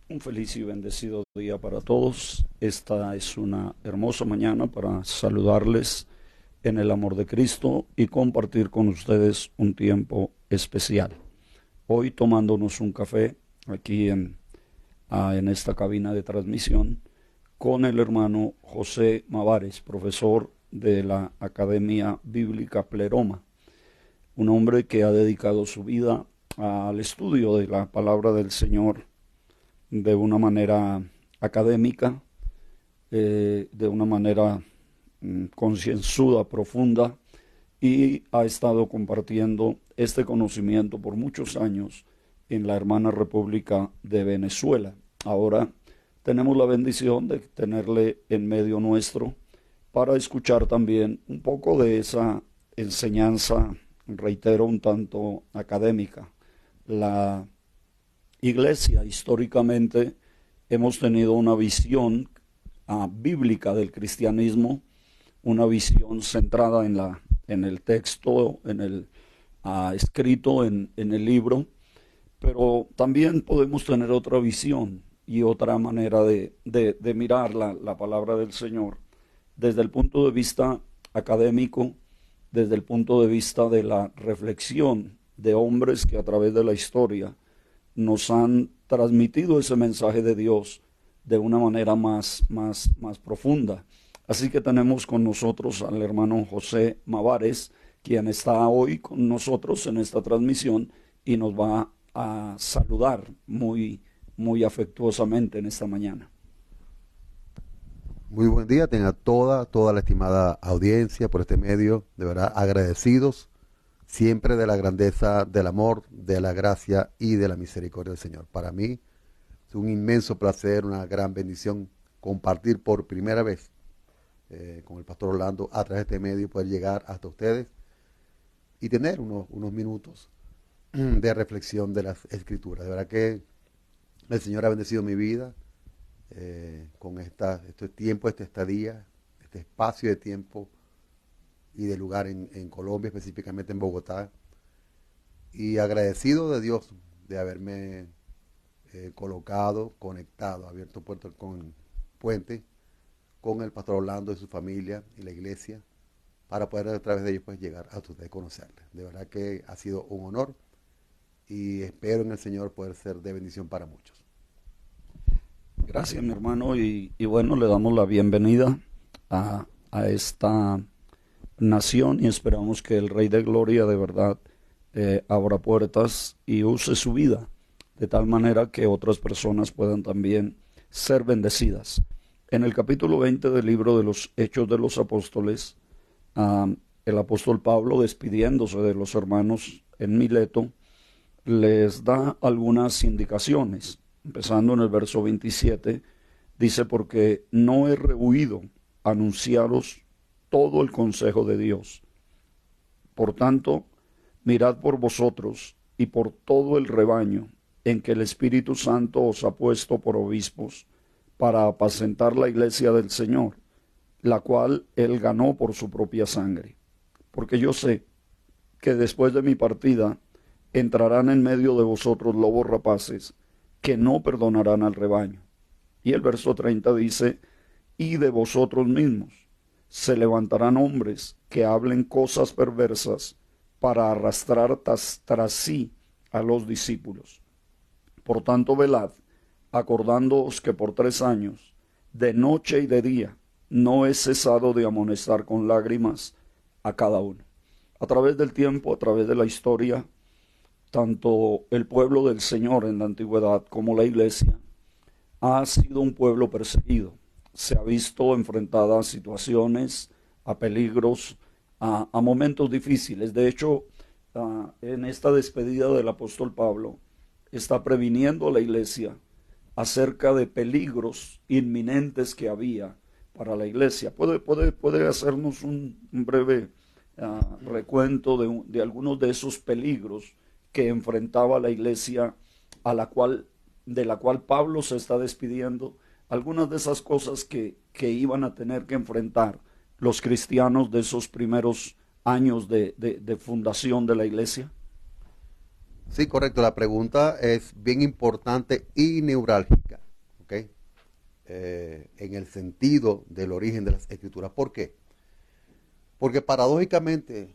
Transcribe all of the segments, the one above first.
Un feliz y bendecido día para todos. Esta es una hermosa mañana para saludarles en el amor de Cristo y compartir con ustedes un tiempo especial. Hoy tomándonos un café aquí en esta cabina de transmisión con el hermano José Mavares, profesor de la Academia Bíblica Pleroma, un hombre que ha dedicado su vida al estudio de la palabra del Señor de una manera académica, de una manera concienzuda, profunda, y ha estado compartiendo este conocimiento por muchos años en la hermana República de Venezuela. Ahora tenemos la bendición de tenerle en medio nuestro para escuchar también un poco de esa enseñanza, reitero, un tanto académica. La Iglesia, históricamente, hemos tenido una visión bíblica del cristianismo, una visión centrada en el texto, en el escrito en el libro, pero también podemos tener otra visión y otra manera de mirar la palabra del Señor desde el punto de vista académico, desde el punto de vista de la reflexión de hombres que a través de la historia nos han transmitido ese mensaje de Dios de una manera más profunda. Así que tenemos con nosotros al hermano José Mavares, quien está hoy con nosotros en esta transmisión y nos va a saludar muy afectuosamente en esta mañana. Muy buen día, tenga toda la estimada audiencia por este medio, de verdad agradecidos siempre de la grandeza del amor, de la gracia y de la misericordia del Señor. Para mí es un inmenso placer, una gran bendición compartir por primera vez con el pastor Orlando a través de este medio, poder llegar hasta ustedes y tener unos minutos de reflexión de las Escrituras. De verdad que el Señor ha bendecido mi vida con este tiempo, esta estadía, este espacio de tiempo y de lugar en Colombia, específicamente en Bogotá, y agradecido de Dios de haberme colocado, conectado, abierto puente con el pastor Orlando y su familia y la iglesia, para poder a través de ellos pues llegar a ustedes, conocerles. De verdad que ha sido un honor y espero en el Señor poder ser de bendición para muchos. Gracias, mi hermano, y bueno, le damos la bienvenida a esta nación y esperamos que el Rey de Gloria de verdad abra puertas y use su vida de tal manera que otras personas puedan también ser bendecidas. En el capítulo 20 del libro de los Hechos de los Apóstoles, el apóstol Pablo, despidiéndose de los hermanos en Mileto, les da algunas indicaciones. Empezando en el verso 27, dice: porque no he rehuido anunciaros todo el consejo de Dios. Por tanto, mirad por vosotros y por todo el rebaño en que el Espíritu Santo os ha puesto por obispos para apacentar la iglesia del Señor, la cual él ganó por su propia sangre. Porque yo sé que después de mi partida entrarán en medio de vosotros lobos rapaces que no perdonarán al rebaño. Y el verso 30 dice: y de vosotros mismos se levantarán hombres que hablen cosas perversas para arrastrar tras sí a los discípulos. Por tanto, velad, acordándoos que por 3 años, de noche y de día, no he cesado de amonestar con lágrimas a cada uno. A través del tiempo, a través de la historia, tanto el pueblo del Señor en la antigüedad como la iglesia ha sido un pueblo perseguido. Se ha visto enfrentada a situaciones, a peligros, a momentos difíciles. De hecho, en esta despedida del apóstol Pablo, está previniendo a la iglesia acerca de peligros inminentes que había para la iglesia. ¿Puede hacernos un breve recuento de algunos de esos peligros que enfrentaba la iglesia de la cual Pablo se está despidiendo? Algunas de esas cosas que iban a tener que enfrentar los cristianos de esos primeros años de fundación de la iglesia. Sí, correcto. La pregunta es bien importante y neurálgica, ¿ok? En el sentido del origen de las escrituras. ¿Por qué? Porque paradójicamente,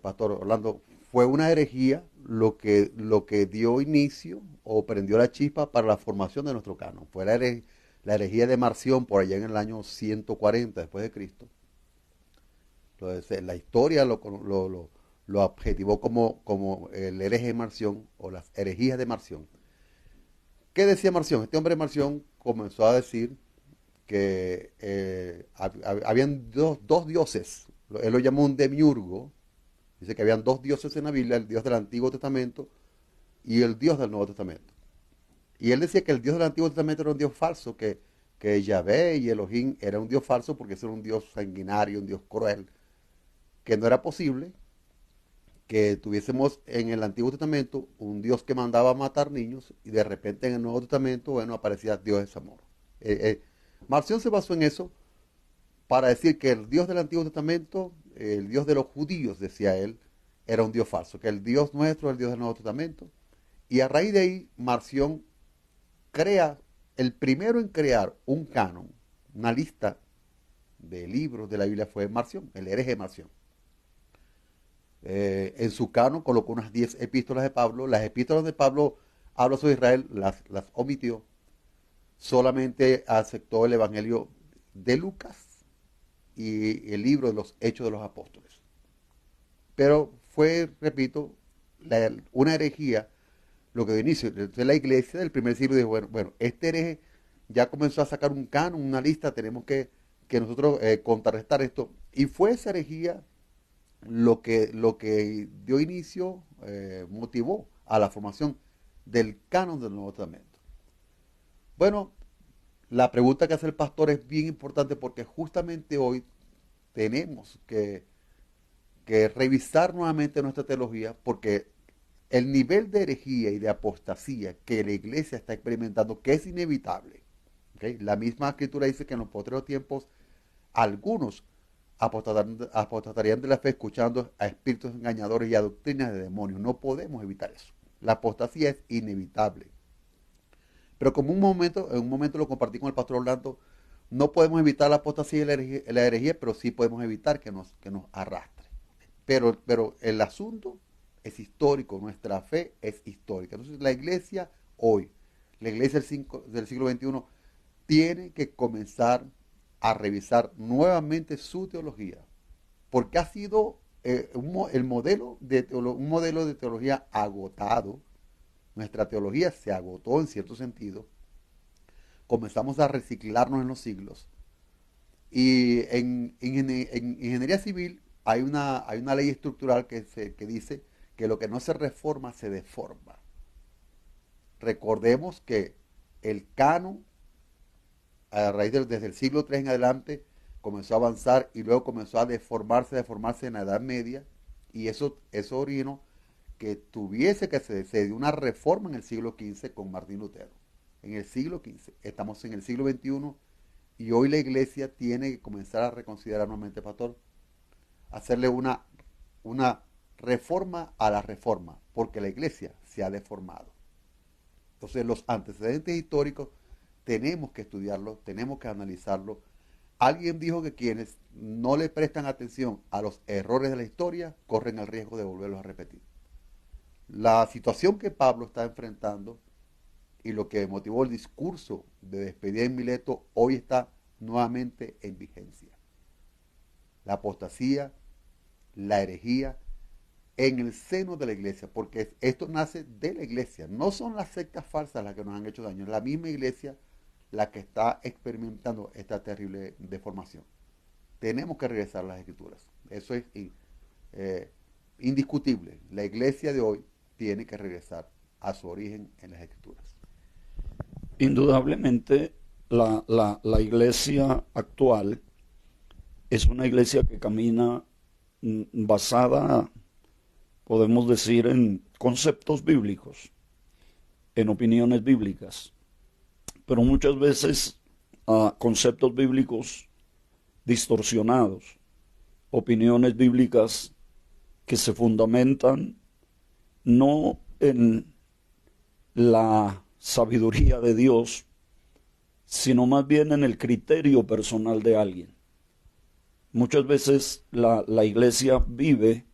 Pastor Orlando, fue una herejía lo que dio inicio o prendió la chispa para la formación de nuestro canon. Fue la herejía de Marción por allá en el año 140 después de Cristo. Entonces, la historia lo adjetivó como el hereje de Marción o las herejías de Marción. ¿Qué decía Marción? Este hombre Marción comenzó a decir que habían dos dioses. Él lo llamó un demiurgo. Dice que habían dos dioses en la Biblia, el Dios del Antiguo Testamento y el Dios del Nuevo Testamento. Y él decía que el Dios del Antiguo Testamento era un Dios falso, que Yahvé y Elohim era un Dios falso porque ese era un Dios sanguinario, un Dios cruel, que no era posible que tuviésemos en el Antiguo Testamento un Dios que mandaba a matar niños y de repente en el Nuevo Testamento, bueno, aparecía Dios es amor. Marción se basó en eso para decir que el Dios del Antiguo Testamento, el Dios de los judíos, decía él, era un Dios falso, que el Dios nuestro es el Dios del Nuevo Testamento. Y a raíz de ahí, Marción crea, el primero en crear un canon, una lista de libros de la Biblia fue Marción, el hereje Marción. En su canon colocó unas 10 epístolas de Pablo. Las epístolas de Pablo habla sobre Israel, las omitió. Solamente aceptó el Evangelio de Lucas y el libro de los Hechos de los Apóstoles. Pero fue, repito, una herejía lo que dio inicio. Entonces la iglesia del primer siglo dijo, bueno, este hereje ya comenzó a sacar un canon, una lista, tenemos que nosotros contrarrestar esto. Y fue esa herejía lo que dio inicio, motivó a la formación del canon del Nuevo Testamento. Bueno, la pregunta que hace el pastor es bien importante porque justamente hoy tenemos que revisar nuevamente nuestra teología porque el nivel de herejía y de apostasía que la iglesia está experimentando, que es inevitable, ¿okay? La misma escritura dice que en los posteriores tiempos algunos apostatarían de la fe escuchando a espíritus engañadores y a doctrinas de demonios. No podemos evitar eso. La apostasía es inevitable. Pero como en un momento lo compartí con el pastor Orlando, no podemos evitar la apostasía y la herejía, pero sí podemos evitar que nos arrastre. Pero el asunto es histórico, nuestra fe es histórica. Entonces la iglesia hoy, la iglesia del siglo XXI, tiene que comenzar a revisar nuevamente su teología, porque ha sido un modelo de teología agotado. Nuestra teología se agotó en cierto sentido. Comenzamos a reciclarnos en los siglos. Y en ingeniería civil hay una ley estructural que dice que lo que no se reforma se deforma. Recordemos que el canon, desde el siglo III en adelante, comenzó a avanzar y luego comenzó a deformarse en la Edad Media, y eso originó que tuviese que se dio una reforma en el siglo XV con Martín Lutero. En el siglo XV. Estamos en el siglo XXI y hoy la iglesia tiene que comenzar a reconsiderar nuevamente, pastor, hacerle una reforma a la reforma, porque la iglesia se ha deformado. Entonces los antecedentes históricos tenemos que estudiarlos, tenemos que analizarlos. Alguien dijo que quienes no le prestan atención a los errores de la historia corren el riesgo de volverlos a repetir. La situación que Pablo está enfrentando y lo que motivó el discurso de despedida en Mileto hoy está nuevamente en vigencia. La apostasía, la herejía en el seno de la iglesia, porque esto nace de la iglesia, no son las sectas falsas las que nos han hecho daño, es la misma iglesia la que está experimentando esta terrible deformación. Tenemos que regresar a las escrituras, eso es indiscutible. La iglesia de hoy tiene que regresar a su origen en las escrituras. Indudablemente, la iglesia actual es una iglesia que camina basada, podemos decir, en conceptos bíblicos, en opiniones bíblicas, pero muchas veces conceptos bíblicos distorsionados, opiniones bíblicas que se fundamentan no en la sabiduría de Dios, sino más bien en el criterio personal de alguien. Muchas veces la iglesia vive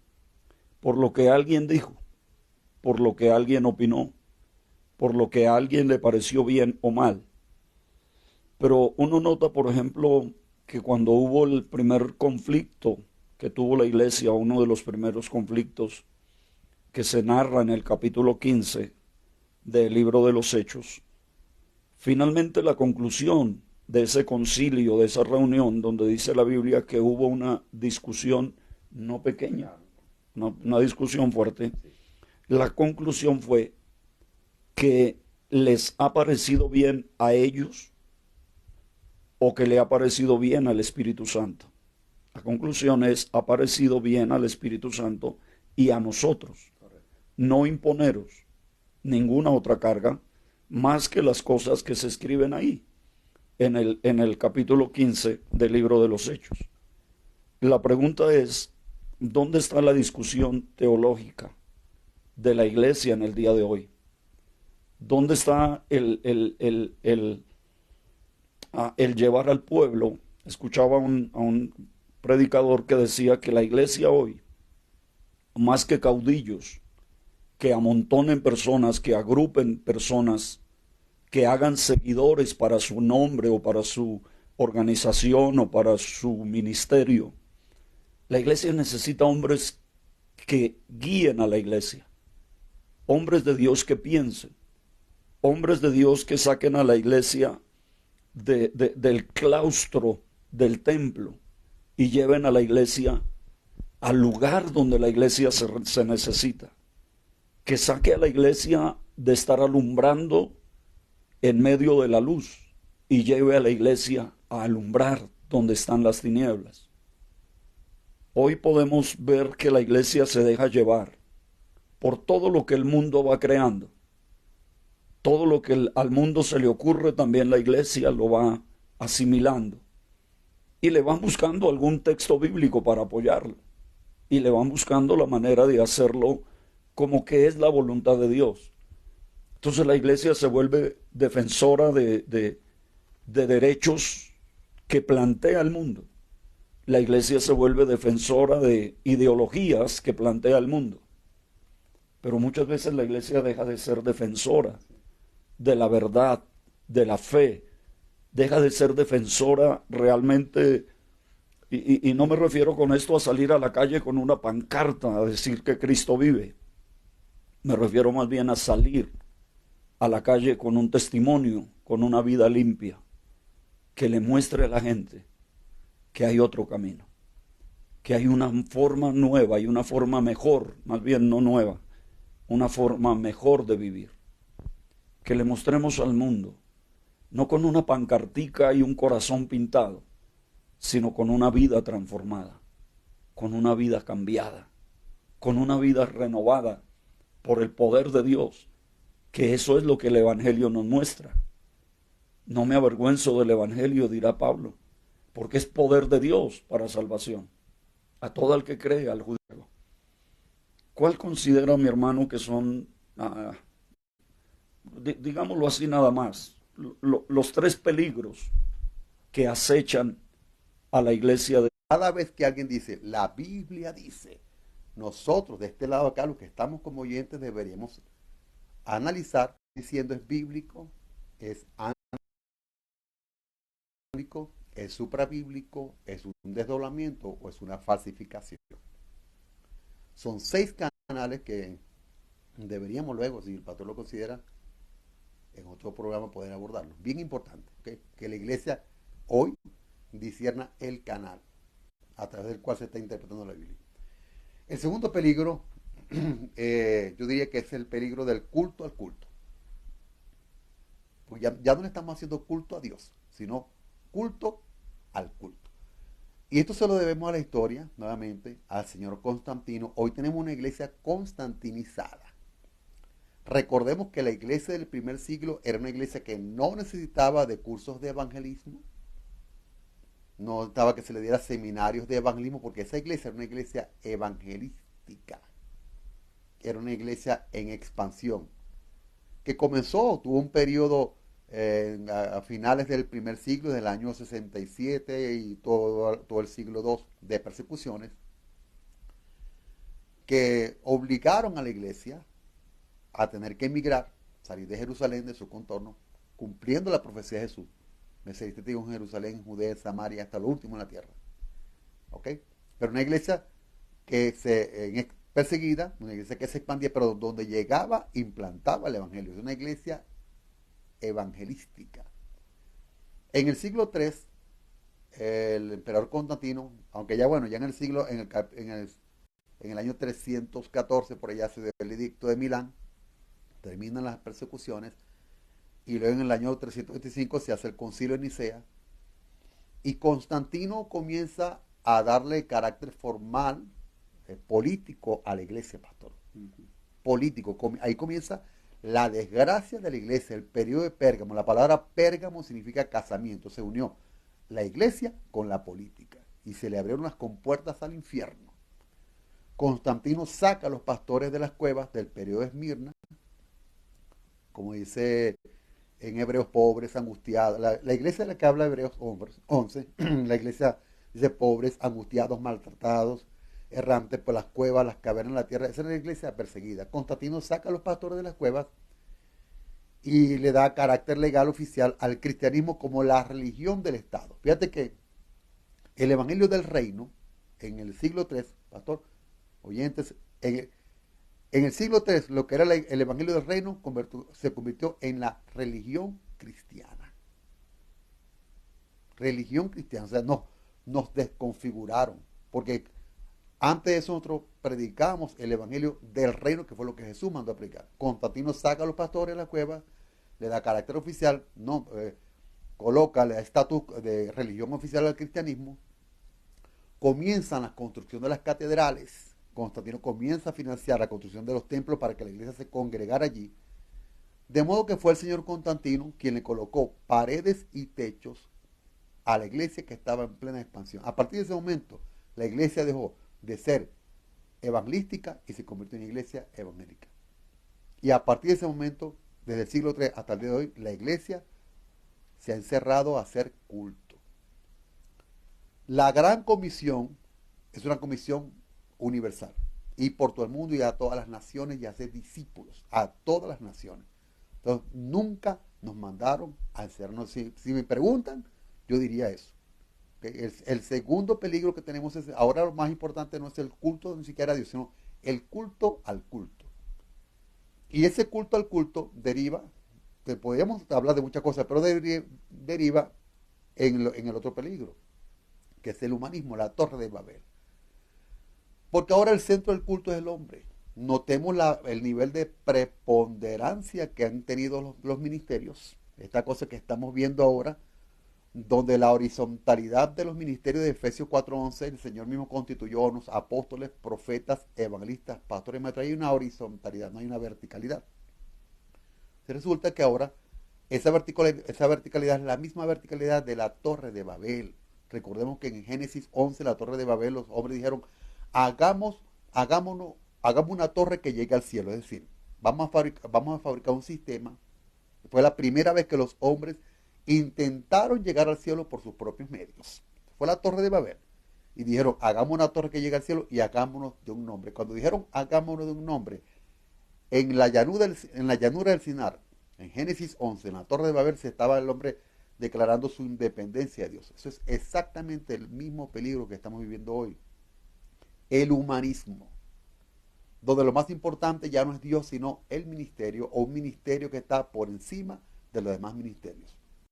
por lo que alguien dijo, por lo que alguien opinó, por lo que a alguien le pareció bien o mal. Pero uno nota, por ejemplo, que cuando hubo el primer conflicto que tuvo la iglesia, uno de los primeros conflictos que se narra en el capítulo 15 del libro de los Hechos, finalmente la conclusión de ese concilio, de esa reunión, donde dice la Biblia que hubo una discusión no pequeña, una discusión fuerte, la conclusión fue que les ha parecido bien a ellos o que le ha parecido bien al Espíritu Santo. La conclusión es, ha parecido bien al Espíritu Santo y a nosotros. No imponeros ninguna otra carga más que las cosas que se escriben ahí, en el capítulo 15 del libro de los Hechos. La pregunta es, ¿dónde está la discusión teológica de la iglesia en el día de hoy? ¿Dónde está el llevar al pueblo? Escuchaba a un predicador que decía que la iglesia hoy, más que caudillos, que amontonen personas, que agrupen personas, que hagan seguidores para su nombre o para su organización o para su ministerio. La iglesia necesita hombres que guíen a la iglesia, hombres de Dios que piensen, hombres de Dios que saquen a la iglesia del claustro del templo y lleven a la iglesia al lugar donde la iglesia se necesita. Que saque a la iglesia de estar alumbrando en medio de la luz y lleve a la iglesia a alumbrar donde están las tinieblas. Hoy podemos ver que la iglesia se deja llevar por todo lo que el mundo va creando. Todo lo que al mundo se le ocurre, también la iglesia lo va asimilando. Y le van buscando algún texto bíblico para apoyarlo. Y le van buscando la manera de hacerlo como que es la voluntad de Dios. Entonces la iglesia se vuelve defensora de derechos que plantea el mundo. La iglesia se vuelve defensora de ideologías que plantea el mundo. Pero muchas veces la iglesia deja de ser defensora de la verdad, de la fe. Deja de ser defensora realmente, y no me refiero con esto a salir a la calle con una pancarta a decir que Cristo vive. Me refiero más bien a salir a la calle con un testimonio, con una vida limpia, que le muestre a la gente que hay otro camino, que hay una forma nueva y una forma mejor, más bien no nueva, una forma mejor de vivir. Que le mostremos al mundo, no con una pancartica y un corazón pintado, sino con una vida transformada, con una vida cambiada, con una vida renovada por el poder de Dios, que eso es lo que el Evangelio nos muestra. No me avergüenzo del Evangelio, dirá Pablo, porque es poder de Dios para salvación, a todo el que cree, al judío. ¿Cuál considera, mi hermano, que son, digámoslo así nada más, los tres peligros que acechan a la iglesia? Cada vez que alguien dice, la Biblia dice, nosotros de este lado acá, los que estamos como oyentes, deberíamos analizar diciendo es bíblico, es bíblico, es suprabíblico, es un desdoblamiento o es una falsificación. Son 6 canales que deberíamos luego, si el pastor lo considera, en otro programa poder abordarlo. Bien importante, ¿okay? Que la iglesia hoy discierna el canal a través del cual se está interpretando la Biblia. El segundo peligro, yo diría que es el peligro del culto al culto. Pues ya no le estamos haciendo culto a Dios, sino culto al culto. Y esto se lo debemos a la historia, nuevamente, al señor Constantino. Hoy tenemos una iglesia constantinizada. Recordemos que la iglesia del primer siglo era una iglesia que no necesitaba de cursos de evangelismo, no necesitaba que se le diera seminarios de evangelismo, porque esa iglesia era una iglesia evangelística. era una iglesia en expansión, que comenzó, tuvo un periodo a finales del primer siglo, del año 67 y todo el siglo II de persecuciones, que obligaron a la iglesia a tener que emigrar, salir de Jerusalén, de su contorno, cumpliendo la profecía de Jesús. Me seguiste en Jerusalén, Judea, Samaria, hasta lo último en la tierra. ¿Ok? Pero una iglesia que perseguida, una iglesia que se expandía, pero donde llegaba, implantaba el evangelio. Es una iglesia evangelística. En el siglo III, el emperador Constantino, aunque ya bueno, ya en el siglo, en el año 314, por allá se dio el edicto de Milán, terminan las persecuciones, y luego en el año 325 se hace el concilio de Nicea, y Constantino comienza a darle carácter formal, político a la iglesia, pastor. Político. Ahí comienza la desgracia de la iglesia, el periodo de Pérgamo. La palabra Pérgamo significa casamiento. Se unió la iglesia con la política y se le abrieron las compuertas al infierno. Constantino saca a los pastores de las cuevas del periodo de Esmirna, como dice en Hebreos, pobres, angustiados. La iglesia de la que habla Hebreos 11, la iglesia dice pobres, angustiados, maltratados, errantes por las cuevas, las cavernas de la tierra. Esa es la iglesia perseguida. Constantino saca a los pastores de las cuevas y le da carácter legal oficial al cristianismo como la religión del Estado. Fíjate que el evangelio del reino, en el siglo III, pastor, oyentes, en el siglo III, lo que era el evangelio del reino se convirtió en la religión cristiana. Religión cristiana, o sea, nos desconfiguraron, porque antes de eso nosotros predicamos el evangelio del reino, que fue lo que Jesús mandó a predicar. Constantino saca a los pastores de la cueva, le da carácter oficial, coloca el estatus de religión oficial al cristianismo, comienzan la construcción de las catedrales. Constantino comienza a financiar la construcción de los templos para que la iglesia se congregara allí. De modo que fue el señor Constantino quien le colocó paredes y techos a la iglesia que estaba en plena expansión. A partir de ese momento, la iglesia dejó de ser evangelística y se convirtió en iglesia evangélica. Y a partir de ese momento, desde el siglo III hasta el día de hoy, la iglesia se ha encerrado a hacer culto. La gran comisión es una comisión universal, y por todo el mundo y a todas las naciones, y hacer discípulos a todas las naciones. Entonces, nunca nos mandaron a encerrarnos. Si me preguntan, yo diría eso. El segundo peligro que tenemos es, ahora lo más importante no es el culto ni siquiera a Dios, sino el culto al culto. Y ese culto al culto deriva, que podríamos hablar de muchas cosas, pero deriva en el otro peligro, que es el humanismo, la torre de Babel. Porque ahora el centro del culto es el hombre. Notemos el nivel de preponderancia que han tenido los ministerios. Esta cosa que estamos viendo ahora, donde la horizontalidad de los ministerios de Efesios 4:11, el Señor mismo constituyó a unos apóstoles, profetas, evangelistas, pastores, maestros. Hay una horizontalidad, no hay una verticalidad. Resulta que ahora esa verticalidad es la misma verticalidad de la torre de Babel. Recordemos que en Génesis 11, la torre de Babel, los hombres dijeron, hagamos una torre que llegue al cielo. Es decir, vamos a fabricar un sistema. Fue la primera vez que los hombres intentaron llegar al cielo por sus propios medios. Fue la torre de Babel. Y dijeron, hagamos una torre que llegue al cielo y hagámonos de un nombre. Cuando dijeron, hagámonos de un nombre, en la llanura del Sinar, en Génesis 11, en la torre de Babel, se estaba el hombre declarando su independencia de Dios. Eso es exactamente el mismo peligro que estamos viviendo hoy. El humanismo, donde lo más importante ya no es Dios, sino el ministerio, o un ministerio que está por encima de los demás ministerios.